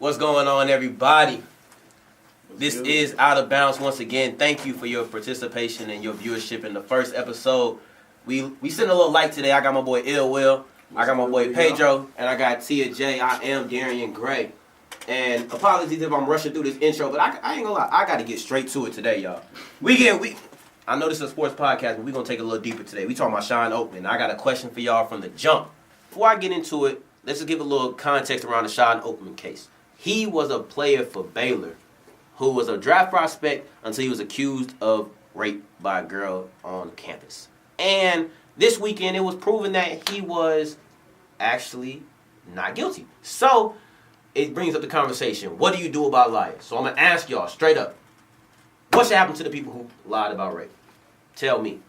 What's going on, everybody? This is Out of Bounds once again. Thank you for your participation and your viewership in the first episode. We sent a little light today. I got my boy Ill Will, I got my boy Pedro, and I got Teah J. I am Darrion Gray. And apologies if I'm rushing through this intro, but I ain't gonna lie, I got to get straight to it today, y'all. I know this is a sports podcast, but we're gonna take a little deeper today. We talking about Sean Oakman. I got a question for y'all from the jump. Before I get into it, let's just give a little context around the Sean Oakman case. He was a player for Baylor who was a draft prospect until he was accused of rape by a girl on campus. And this weekend, it was proven that he was actually not guilty. So it brings up the conversation. What do you do about liars? So I'm going to ask y'all straight up. What should happen to the people who lied about rape? Tell me.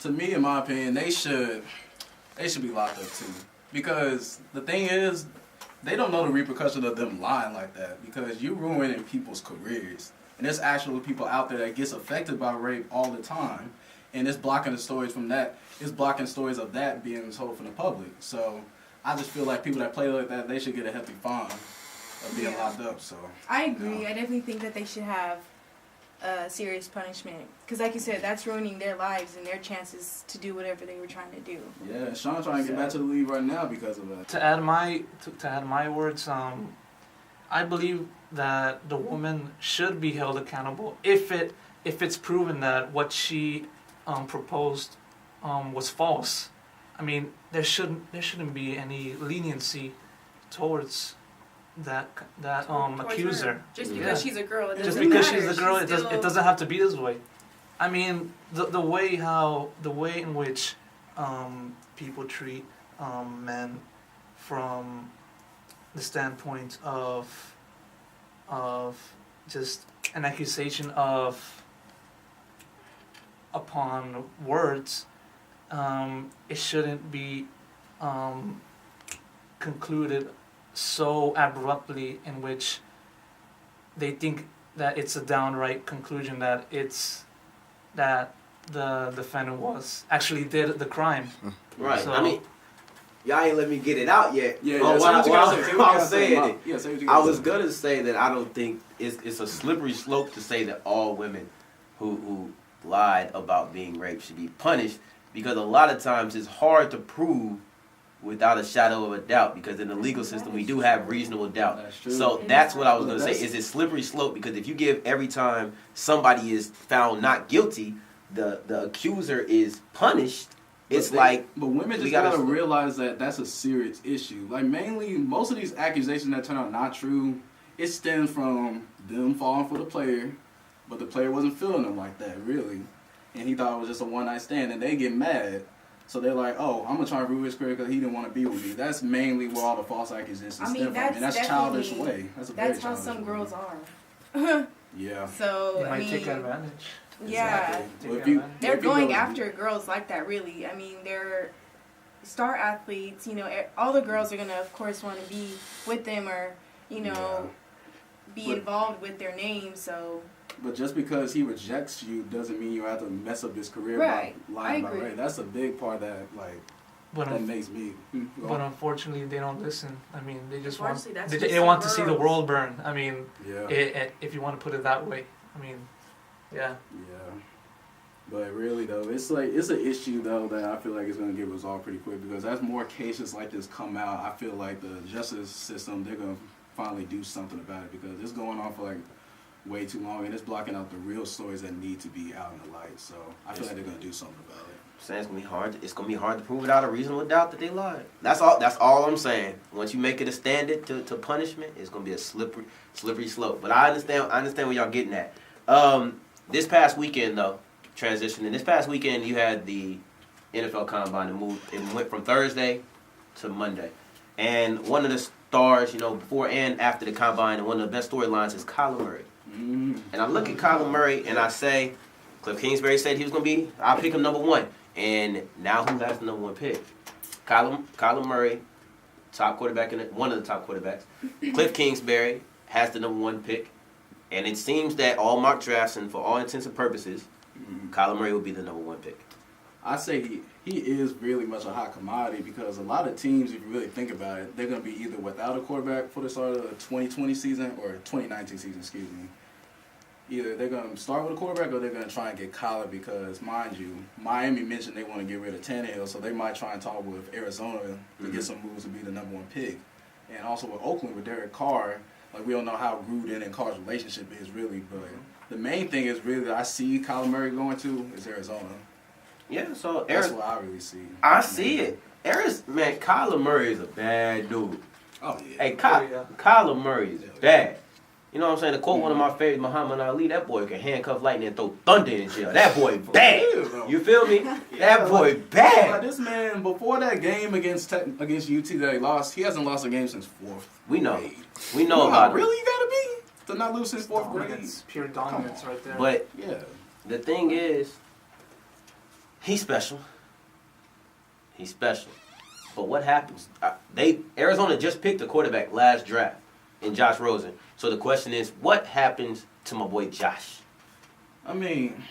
To me, in my opinion, they should be locked up too. Because the thing is, they don't know the repercussions of them lying like that, because you're ruining people's careers. And there's actually people out there that gets affected by rape all the time. And it's blocking the stories from that. It's blocking stories of that being told from the public. So I just feel like people that play like that, they should get a hefty fine of being locked up. So I agree. I definitely think that they should have serious punishment. Because like you said, that's ruining their lives and their chances to do whatever they were trying to do. Yeah, Sean's trying to get back to the league right now because of that. To add my words, I believe that the woman should be held accountable if it's proven that what she proposed was false. I mean, there shouldn't be any leniency towards that accuser. Just because she's a girl, it just doesn't because matter. she's a girl, it doesn't have to be this way. I mean, the way in which people treat men from the standpoint of just an accusation upon words, it shouldn't be concluded so abruptly, in which they think that it's a downright conclusion that the defendant actually did the crime. Right. So, I mean, y'all ain't let me get it out yet. Yeah, I was saying it. I was gonna say that I don't think it's a slippery slope to say that all women who lied about being raped should be punished, because a lot of times it's hard to prove without a shadow of a doubt, because in the legal system we do have reasonable doubt. That's true. So that's what I was going to say. Is it slippery slope? Because if you give every time somebody is found not guilty, the accuser is punished, it's like... But women just got to realize that that's a serious issue. Like, mainly, most of these accusations that turn out not true, it stems from them falling for the player, but the player wasn't feeling them like that, really. And he thought it was just a one-night stand, and they get mad. So they're like, oh, I'm going to try to ruin his career because he didn't want to be with me. That's mainly where all the false accusations stem from. And that's childish way. That's how some girls are. Yeah. So, they might take advantage. Yeah. Exactly. They're going after girls like that, really. I mean, they're star athletes. You know, all the girls are going to, of course, want to be with them or, be involved with their name, so... But just because he rejects you doesn't mean you have to mess up his career by lying about rape. That's a big part that makes me. But unfortunately, they don't listen. I mean, they just want to see the world burn. I mean, if you want to put it that way. I mean, yeah. Yeah. But really though, it's an issue though that I feel like is gonna get resolved pretty quick, because as more cases like this come out, I feel like the justice system, they're gonna finally do something about it, because it's going on for way too long, and it's blocking out the real stories that need to be out in the light. So I feel like they're gonna do something about it. Saying it's gonna be hard to prove without a reasonable doubt that they lied. That's all I'm saying. Once you make it a standard to punishment, it's gonna be a slippery slope. But I understand where y'all getting at. This past weekend though, transitioning. This past weekend you had the NFL Combine. It went from Thursday to Monday, and one of the stars, before and after the Combine, and one of the best storylines is Kyler Murray. Mm-hmm. And I look at Kyler Murray and I say, Cliff Kingsbury said he was going to be, I'll pick him number one. And now who has the number one pick? Kyler Murray, one of the top quarterbacks. Cliff Kingsbury has the number one pick. And it seems that all mock drafts, and for all intents and purposes, Kyler Murray will be the number one pick. I say he is really much a hot commodity because a lot of teams, if you really think about it, they're going to be either without a quarterback for the start of the 2020 season or 2019 season, excuse me. Either they're going to start with a quarterback or they're going to try and get Kyler because, mind you, Miami mentioned they want to get rid of Tannehill, so they might try and talk with Arizona to get some moves to be the number one pick. And also with Oakland, with Derek Carr, like we don't know how Gruden and Carr's relationship is really, but the main thing is really that I see Kyler Murray going to is Arizona. Yeah, so That's what I really see. I see it. Man, Kyler Murray is a bad dude. Oh, yeah. Hey, Kyler Murray is bad. You know what I'm saying? To quote one of my favorites, Muhammad Ali, that boy can handcuff lightning and throw thunder in jail. That boy bad. You feel me? That boy bad. Like this man, before that game against UT that he lost, he hasn't lost a game since fourth We know. grade. We know about it. Really, you gotta be to not lose since fourth grade. Dominance, pure dominance right there. But Yeah. the thing is, he's special. He's special. But what happens? Arizona just picked a quarterback last draft in Josh Rosen. So the question is, what happens to my boy Josh? I mean,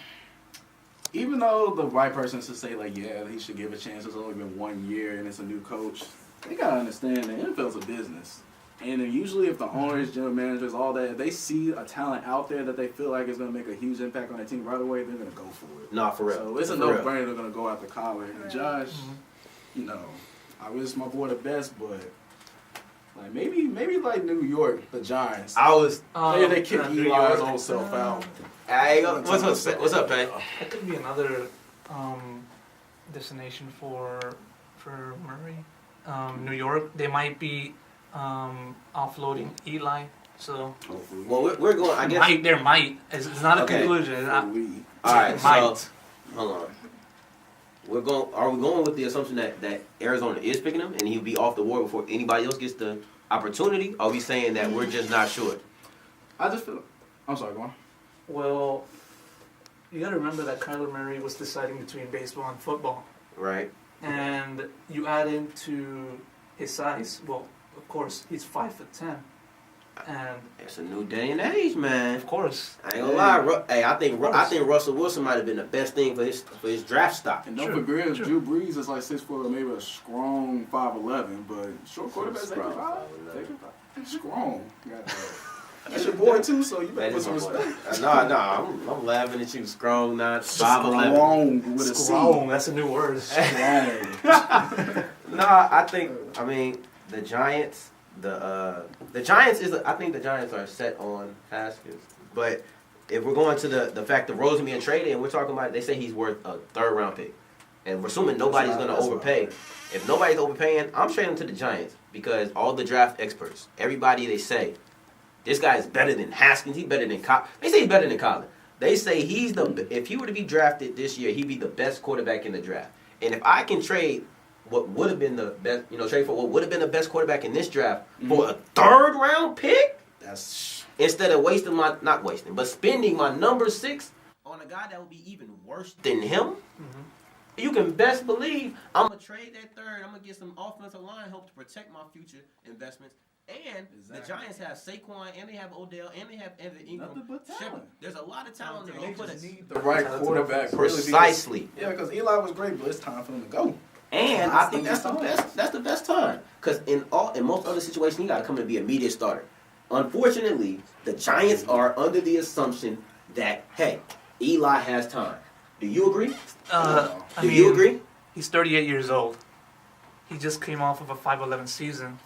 even though the right person should say like, yeah, he should give a chance. It's only been 1 year and it's a new coach. They gotta understand the NFL's a business. And then usually if the owners, general managers, all that, if they see a talent out there that they feel like is going to make a huge impact on their team right away, they're going to go for it. Nah, for real. So it's a For real. no-brainer they're going to go after Kyler. And Josh, you know, I wish my boy the best, but like maybe like New York, the Giants. Maybe they kick New Eli's York. old self out. Hey, what's up, man? It could be another destination for Murray. New York. They might be offloading Eli. So Well, we're going. I guess. there might. It's not a Okay. conclusion. It's not, All right, it so might. hold on. Are we going with the assumption that Arizona is picking him and he'll be off the board before anybody else gets the opportunity? Or are we saying that we're just not sure? I just feel. I'm sorry, go on. Well, you got to remember that Kyler Murray was deciding between baseball and football, Right. and you add into his size. Well, of course, he's 5'10", and It's a new day and age, man. of course, I ain't gonna lie. Hey, I think Russell Wilson might have been the best thing for his draft stock. And don't Sure, forget, sure. Drew Brees is like 6'4", maybe a strong 5'11", but short quarterbacks, they can Strong five. Strong. That's your boy too, so you better That put is some my boy. respect. I'm laughing at you. Strong, not 5'11". Strong with a C. Strong, that's a new word. Strong. I mean, the Giants. The Giants I think the Giants are set on Haskins. But if we're going to the fact that Rosen being traded, and we're talking about, they say he's worth a 3rd round pick, and we're assuming nobody's going to overpay. If nobody's overpaying, I'm trading to the Giants because all the draft experts, everybody, they say this guy is better than Haskins. He's better than They say he's better than Colin. They say if he were to be drafted this year, he'd be the best quarterback in the draft. And if I can trade what would have been the best, trade for what would have been the best quarterback in this draft for a 3rd round pick, That's instead of spending my number 6 on a guy that would be even worse than him, you can best believe I'm gonna trade that 3rd. I'm gonna get some offensive line help to protect my future investments. And the Giants have Saquon, and they have Odell, and they have Evan Ingram. Nothing but talent. Shepard. There's a lot of talent there. they Don't put just it- need the right quarterback. Precisely. Yeah, because Eli was great, but it's time for him to go. And I think that's the best. That's the best time. Because in most other situations, you got to come and be a immediate starter. Unfortunately, the Giants are under the assumption that Eli has time. Do you agree? Do you agree? He's 38 years old. He just came off of a 5'11" season.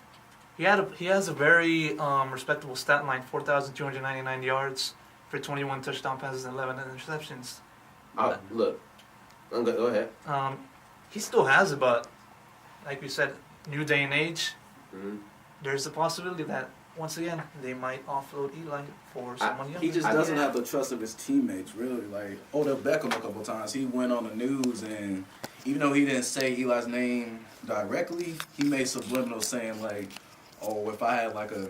He has a very respectable stat line: 4,299 yards for 21 touchdown passes and 11 interceptions. Look, go ahead. He still has it, but like we said, new day and age. There's a possibility that once again they might offload Eli for someone younger. He just doesn't have the trust of his teammates, really. Like Odell Beckham a couple times, he went on the news, and even though he didn't say Eli's name directly, he made subliminal saying like, "Oh, if I had like a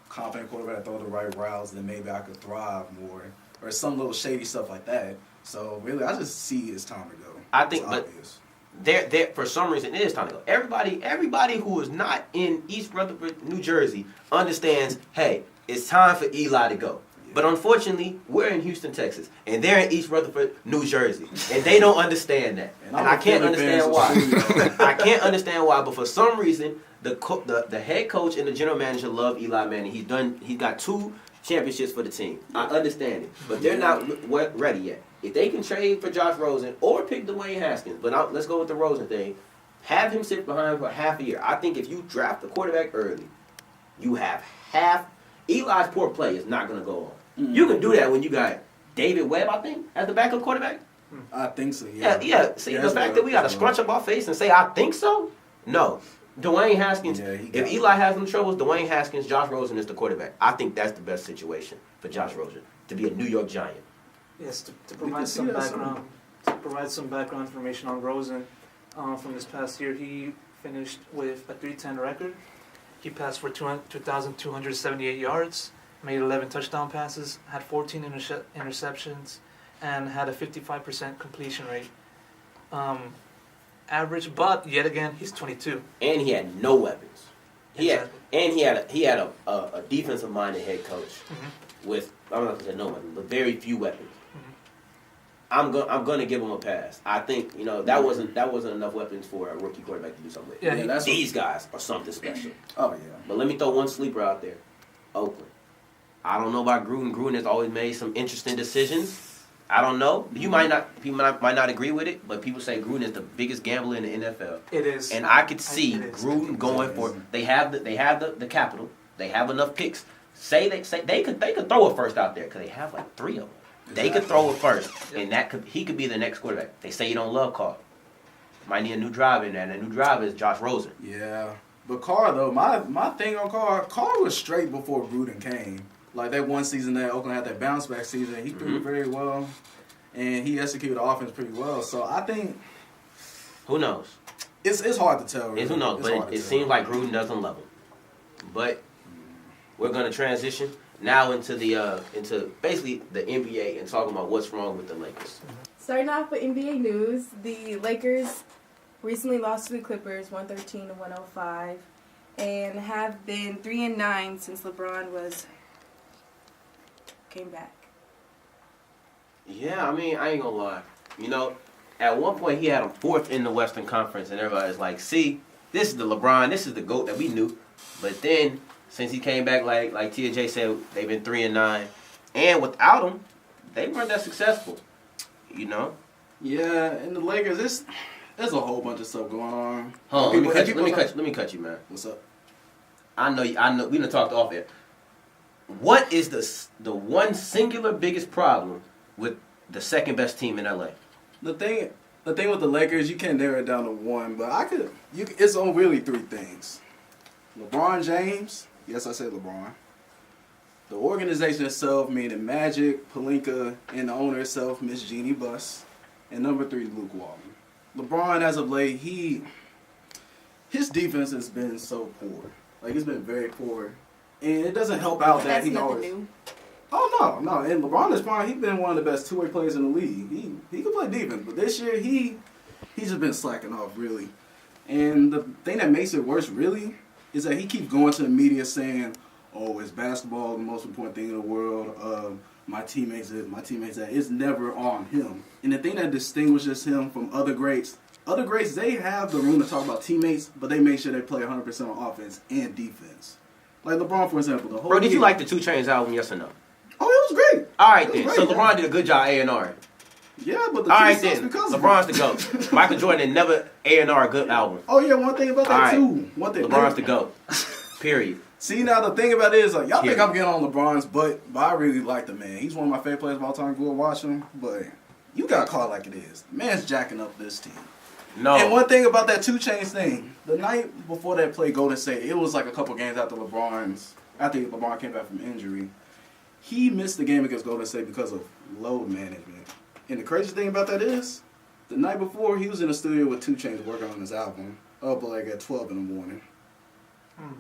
confident quarterback throw the right routes, then maybe I could thrive more," or some little shady stuff like that. So really, I just see it's time to go. I think, It's but obvious. there for some reason it is time to go. Everybody who is not in East Rutherford, New Jersey, understands. Hey, it's time for Eli to go. But unfortunately, we're in Houston, Texas, and they're in East Rutherford, New Jersey, and they don't understand that. And I can't understand why. I can't understand why, but for some reason, the head coach and the general manager love Eli Manning. He's got 2 championships for the team. I understand it, but they're not ready yet. If they can trade for Josh Rosen or pick Dwayne Haskins, but let's go with the Rosen thing, have him sit behind for half a year. I think if you draft the quarterback early, you have Eli's poor play is not going to go on. Mm-hmm. You can do that when you got David Webb, I think, as the backup quarterback. I think so, yeah. Yeah. See, the fact that we got to scrunch up our face and say, I think so? No. Dwayne Haskins, if Eli has some troubles, Dwayne Haskins, Josh Rosen is the quarterback. I think that's the best situation for Josh Rosen, to be a New York Giant. Yes, to provide some background information on Rosen, from this past year, he finished with a 310 record. He passed for 2,278 yards, made 11 touchdown passes, had 14 interceptions, and had a 55% completion rate. Average, but yet again, he's 22. And he had no weapons. He Exactly. had a defensive minded head coach with, I'm not gonna say no weapons, but very few weapons. I'm gonna give him a pass. I think that wasn't enough weapons for a rookie quarterback to do something with. Yeah, these guys are something special. Oh yeah. But let me throw one sleeper out there. Oakland. I don't know about Gruden. Gruden has always made some interesting decisions. I don't know. People might not agree with it, but people say Gruden is the biggest gambler in the NFL. It is. And I could see Gruden going for. They have the capital. They have enough picks. They could throw a first out there because they have like 3 of them. They could throw it first, and he could be the next quarterback. They say you don't love Carr. Might need a new driver in there, and the new driver is Josh Rosen. Yeah, but Carr though, my thing on Carr was straight before Gruden came. Like that one season that Oakland had that bounce back season, he threw very well, and he executed the offense pretty well. So I think, who knows? It's hard to tell. Really. Who knows? But it seems like Gruden doesn't love him. But we're gonna transition now into basically the NBA and talking about what's wrong with the Lakers. Starting off with NBA news, the Lakers recently lost to the Clippers 113-105 and have been 3-9 since LeBron came back. Yeah, I mean, I ain't gonna lie. At one point he had him 4th in the Western Conference, and everybody's like, see, this is the LeBron, this is the GOAT that we knew. But then, since he came back, like TJ said, they've been 3-9. And without him, they weren't that successful. Yeah, and the Lakers, there's a whole bunch of stuff going on. Hold on, let me cut you, man. What's up? I know. We done talked off air. What is the one singular biggest problem with the second best team in LA? The thing with the Lakers, you can't narrow it down to one, but it's on really 3 things. LeBron James, yes, I said LeBron. The organization itself, meaning Magic, Pelinka, and the owner itself, Miss Jeannie Buss. And number 3, Luke Walton. LeBron, as of late, his defense has been so poor. Like, it's been very poor. And it doesn't help out that he always... New. Oh, no. And LeBron is fine. He's been one of the best two-way players in the league. He can play defense. But this year, he's just been slacking off, really. And the thing that makes it worse, really, is that he keeps going to the media saying, oh, is basketball the most important thing in the world? My teammates that. It's never on him. And the thing that distinguishes him from other greats, they have the room to talk about teammates, but they make sure they play 100% on offense and defense. Like LeBron, for example, the whole Bro, did you like the 2 Chainz album, yes or no? Oh, it was great. All right, then. So LeBron did a good job A&R. Yeah, but the all right, then. LeBron's the GOAT. Michael Jordan never A&R a good album. Oh, yeah, one thing about that, too. One thing. LeBron's the GOAT. Period. See, now the thing about it is, like, y'all think I'm getting on LeBron's butt, but I really like the man. He's one of my favorite players of all time. Go watch him, but you got to call it like it is. The man's jacking up this team. No. And one thing about that 2 Chainz thing, the night before that play Golden State, it was like a couple games after LeBron came back from injury. He missed the game against Golden State because of load management. And the crazy thing about that is, the night before, he was in the studio with 2 Chainz working on his album, up like at 12 in the morning. Mm-hmm.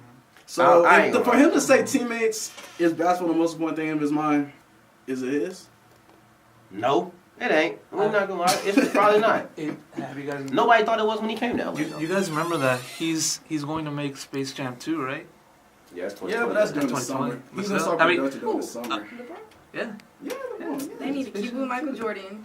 So for him to say teammates is basketball the most important thing in his mind, is it his? No, it ain't. I'm not gonna lie. It's probably not. Nobody thought it was when he came down. You guys remember that he's going to make Space Jam 2, right? Yeah, that's 2020. Yeah, but that's during the summer. He's gonna start production during the summer. Yeah. Yeah, LeBron. They need to keep with Michael Jordan.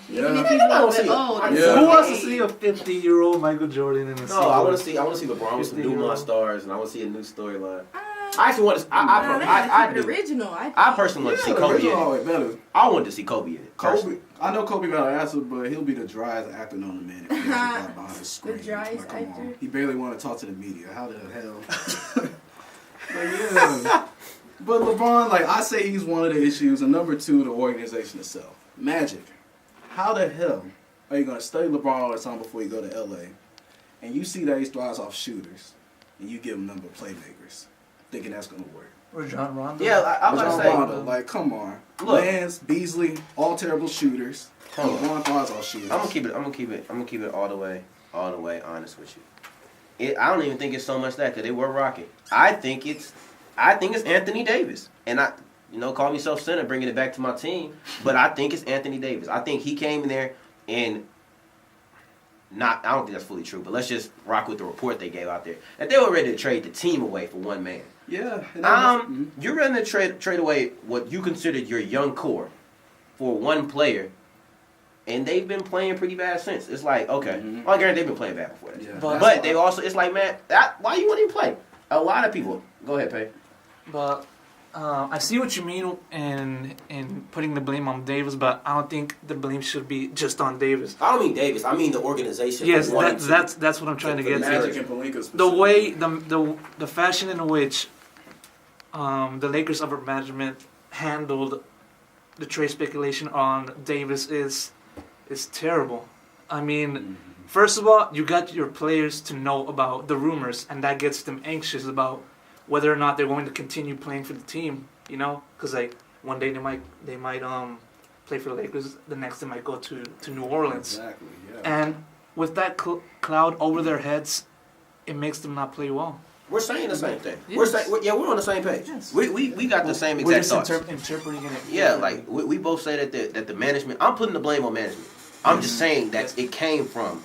Yeah. Even if he's a little bit see- old. I'm Yeah. still Who wants to saying. see a 50-year-old Michael Jordan in a No, I want to see LeBron with some new 50-year-old. stars, and I want to see a new storyline. Uh, I actually want to. nah, they gotta keep it do. original. I personally want to see Yeah, Kobe in original it. always better. I wanted to see Kobe in it. Kobe, I know Kobe got an answer, but he'll be the driest actor on the man if he got behind the screen. driest Like, come actor? on. He barely want to talk to the media. How the hell? But yeah. But LeBron, like I say, he's one of the issues, and number two, the organization itself. Magic. How the hell are you gonna study LeBron all the time before you go to LA, and you see that he thrives off shooters, and you give him number playmakers, thinking that's gonna work? Rajon Rondo. Yeah, I'm Rajon gonna say. Rondo, like, come on. Look. Lance, Beasley, all terrible shooters. Hold on. LeBron thrives off shooters. I'm gonna keep it all the way honest with you. I don't even think it's so much that because they were rocking. I think it's Anthony Davis, and call me self-centered, bringing it back to my team, but I think it's Anthony Davis. I think he came in there and I don't think that's fully true, but let's just rock with the report they gave out there that they were ready to trade the team away for one man. Yeah. And that was- You're ready to trade away what you considered your young core for one player. And they've been playing pretty bad since. It's like, okay. Well, I guarantee they've been playing bad before that. Yeah. But they also, it's like, man, why you want to play? A lot of people. Go ahead, Pay. But I see what you mean in putting the blame on Davis, but I don't think the blame should be just on Davis. I don't mean Davis. I mean the organization. Yes, that's what I'm trying to get Magic to. and Pelinka The specifically. way the fashion in which the Lakers upper management handled the trade speculation on Davis is terrible. I mean, first of all, you got your players to know about the rumors, and that gets them anxious about whether or not they're going to continue playing for the team. Because like one day they might play for the Lakers, the next they might go to New Orleans, Exactly, yeah. and with that cloud over their heads, it makes them not play well. We're saying the same thing. Yes. We're on the same page. Yes. We got the same We're exact just thoughts. interpreting it. Yeah, like we both say that the management. I'm putting the blame on management. I'm just saying that it came from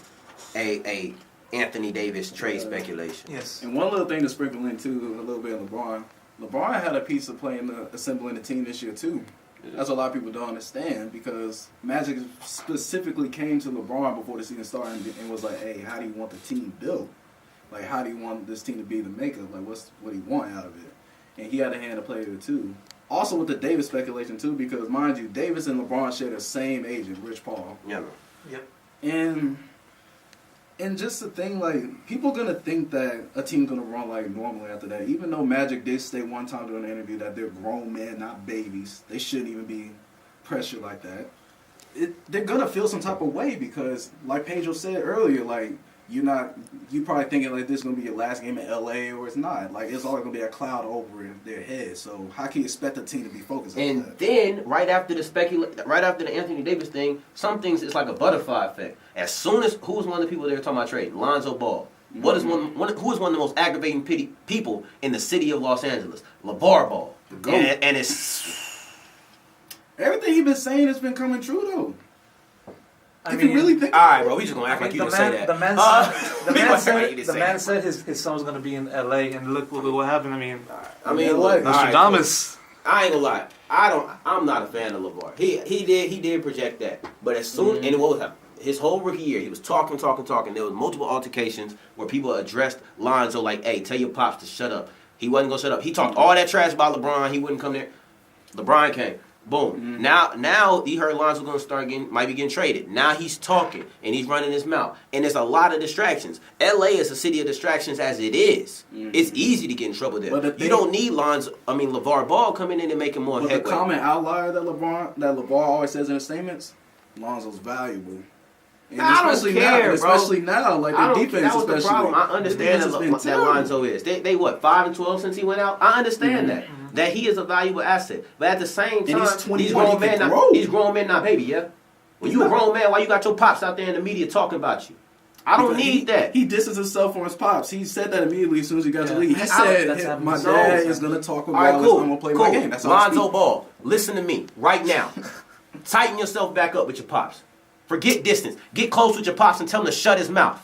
a Anthony Davis trade speculation. Yes. And one little thing to sprinkle in too, a little bit of LeBron. LeBron had a piece of playing assembling the team this year too. That's what a lot of people don't understand because Magic specifically came to LeBron before the season started and was like, "Hey, how do you want the team built? Like, how do you want this team to be the makeup? Like, what do you want out of it?" And he had a hand to play there too. Also with the Davis speculation too, because mind you, Davis and LeBron share the same agent, Rich Paul. Yeah. Yep. And just the thing, like, people gonna think that a team's gonna run like normally after that. Even though Magic did say one time during the interview that they're grown men, not babies. They shouldn't even be pressured like that. They're gonna feel some type of way because, like Pedro said earlier, like you probably thinking like this is gonna be your last game in LA or it's not. Like it's always gonna be a cloud over their head. So how can you expect a team to be focused on And that? then right after the Anthony Davis thing, some things it's like a butterfly effect. As soon as who was one of the people they were talking about trading? Lonzo Ball. What is who is one of the most aggravating people in the city of Los Angeles? LeVar Ball. The GOAT. And it's Everything he's been saying has been coming true though. I If you mean, really think all right, bro. We just gonna act I like mean, you didn't say that. The man, We the man gonna act like said, you didn't the say man that. said his son was going to be in L.A. and look what happened. I mean, I mean, Yeah, look, like, all right, Nostradamus. I ain't gonna lie. I'm not a fan of LeVar. He did project that, but as soon and what was happening? His whole rookie year, he was talking. There was multiple altercations where people addressed Lonzo like, "Hey, tell your pops to shut up." He wasn't gonna shut up. He talked all that trash about LeBron. He wouldn't come there. LeBron came. Boom. Now he heard Lonzo might be getting traded. Now he's talking and he's running his mouth. And there's a lot of distractions. LA is a city of distractions as it is. It's easy to get in trouble there. But You don't need LeVar Ball coming in and making more But headway. the common outlier that LeVar always says in his statements, Lonzo's valuable. And I don't care, now, bro. especially now, like I the don't, defense that was the especially. problem. I understand The defense has been that terrible. Lonzo is. They what, 5-12 since he went out? I understand that he is a valuable asset. But at the same time, he's 21, these grown he can men, grow. these grown men not baby, yeah? When you a grown man, why you got your pops out there in the media talking about you? I don't Because need that. He disses himself from his pops. He said that immediately as soon as he got to Yeah. leave. He That's said, happening. "My So- dad is going to talk All right, regardless. cool. I'm going to play cool. my game." That's all I Lonzo speak. Ball, listen to me right now. Tighten yourself back up with your pops. Forget distance. Get close with your pops and tell him to shut his mouth.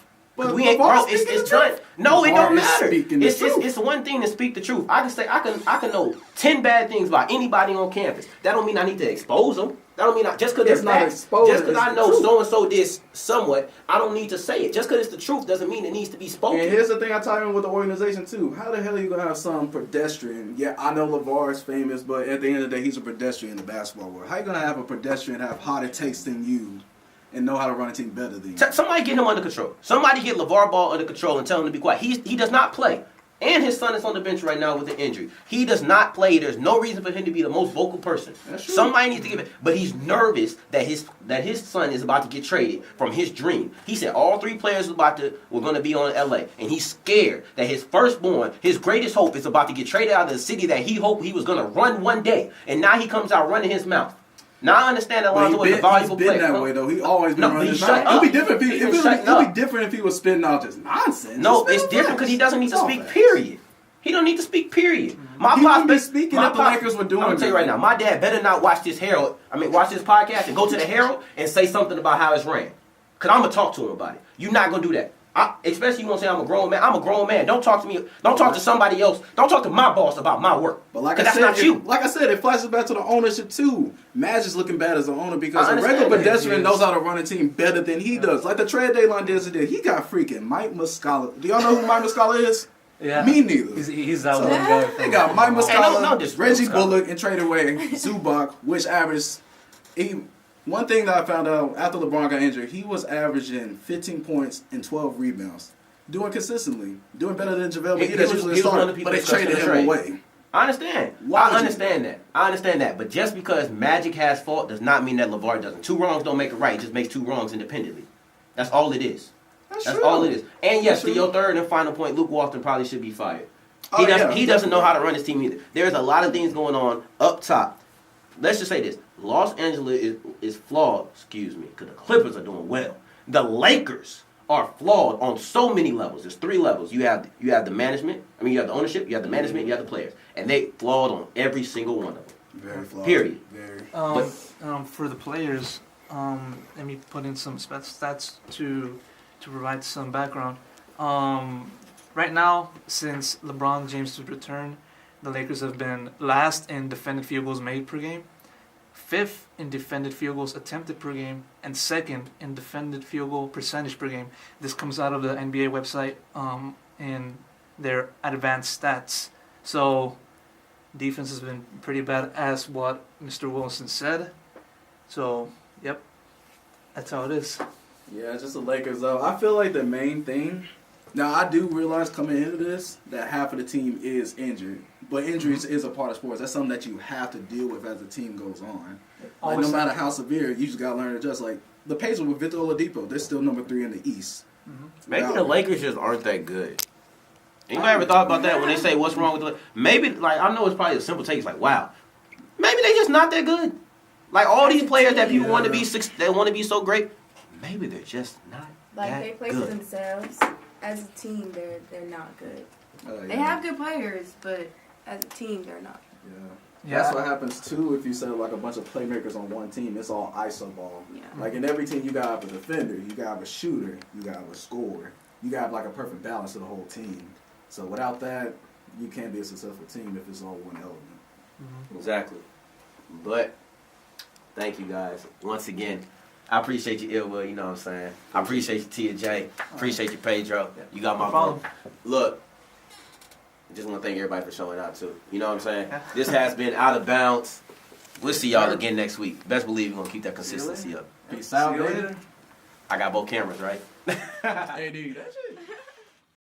But We ain't, bro. It's done. No, it don't matter. It's one thing to speak the truth. I can say I can know 10 bad things about anybody on campus. That don't mean I need to expose them. That don't mean just because It's they're not facts. exposed, Just because it's I the know truth. so and so did somewhat, I don't need to say it. Just because it's the truth doesn't mean it needs to be spoken. And here's the thing I tell you with the organization too. How the hell are you gonna have some pedestrian? Yeah, I know LeVar's famous, but at the end of the day, he's a pedestrian in the basketball world. How you gonna have a pedestrian have harder takes than you and know how to run a team better than you? Somebody get him under control. Somebody get LeVar Ball under control and tell him to be quiet. He does not play. And his son is on the bench right now with an injury. He does not play. There's no reason for him to be the most vocal person. That's true. Somebody needs to give it. But he's nervous that his son is about to get traded from his dream. He said all 3 players were going to be on LA. And he's scared that his firstborn, his greatest hope, is about to get traded out of the city that he hoped he was going to run one day. And now he comes out running his mouth. Now I understand that Alonzo was a valuable he's been player. that way though. He always been running his shut mouth. up. It'd be different if He's shutting it'd up. be different if he was spitting out just nonsense. No, Just it's spitting different because he facts. doesn't need to It's all speak, facts. period. He don't need to speak, period. My He wouldn't be pops- speaking my if the pops- Lakers were doing I'm gonna tell you good. right now, my dad better not watch this watch this podcast and go to the Herald and say something about how it's ran. Cause I'm gonna talk to him about it. You're not gonna do that. Especially you want to say I'm a grown man. I'm a grown man. Don't talk to me. Don't talk to somebody else. Don't talk to my boss about my work. But like 'Cause I that's said, not you. like I said, it flashes back to the ownership too. Magic's looking bad as an owner because I a regular understand that. pedestrian Yes. knows how to run a team better than he does. Like the trade deadline did. He got freaking Mike Muscala. Do y'all know who Mike Muscala is? Yeah. Me neither. He's that So, one guy. They got Mike Muscala, no disrespect, Reggie Muscala. Bullock, and traded away Zubac, which averaged. One thing that I found out after LeBron got injured, he was averaging 15 points and 12 rebounds. Doing consistently. Doing better than JaVale McGee that's usually he was one of starting. the people But they that started traded the him trade. away. I understand. Why would I you understand do that. I understand that. But just because Magic has fault does not mean that LeVar doesn't. 2 wrongs don't make it right. It just makes 2 wrongs independently. That's all it is. That's true. all it is. And yes, That's to true. your third and final point, Luke Walton probably should be fired. Oh, yeah, He doesn't know how to run his team either. There's a lot of things going on up top. Let's just say this. Los Angeles is flawed, excuse me, because the Clippers are doing well. The Lakers are flawed on so many levels. There's 3 levels. You have the management. I mean, you have the ownership, you have the management, you have the players. And they flawed on every single one of them. Very flawed. Period. Very. For the players, let me put in some stats to provide some background. Right now, since LeBron James' return, the Lakers have been last in defended field goals made per game, 5th in defended field goals attempted per game, and 2nd in defended field goal percentage per game. This comes out of the NBA website in their advanced stats. So defense has been pretty bad, as what Mr. Wilson said. So, yep, that's how it is. Yeah, just the Lakers though. I feel like the main thing. Now I do realize coming into this that half of the team is injured, but injuries is a part of sports. That's something that you have to deal with as the team goes on. Like, no matter how severe, you just gotta learn to adjust. Like the Pacers with Victor Oladipo, they're still number 3 in the East. Maybe Without the him. Lakers just aren't that good. Anybody ever thought about that when they say what's wrong with the Maybe, like, I know it's probably a simple take. It's like, wow, maybe they just not that good. Like all these players that people want to be they want to be so great, maybe they're just not Like that they play good. for themselves. As a team, they're not good. Yeah. They have good players, but as a team, they're not. Yeah. That's what happens too if you set like a bunch of playmakers on one team. It's all ISO ball. Yeah. Like in every team, you gotta have a defender, you gotta have a shooter, you gotta have a scorer. You gotta have like a perfect balance to the whole team. So without that, you can't be a successful team if it's all one element. Exactly. But thank you guys once again. I appreciate you, Ilwa, you know what I'm saying? I appreciate you, Teah J. Appreciate you, Pedro. You got my No problem. vote. Look, I just want to thank everybody for showing out, too. You know what I'm saying? This has been Out of Bounds. We'll see y'all again next week. Best believe we're going to keep that consistency up. Peace out, See you baby. later. I got both cameras, right? Hey, dude, that shit.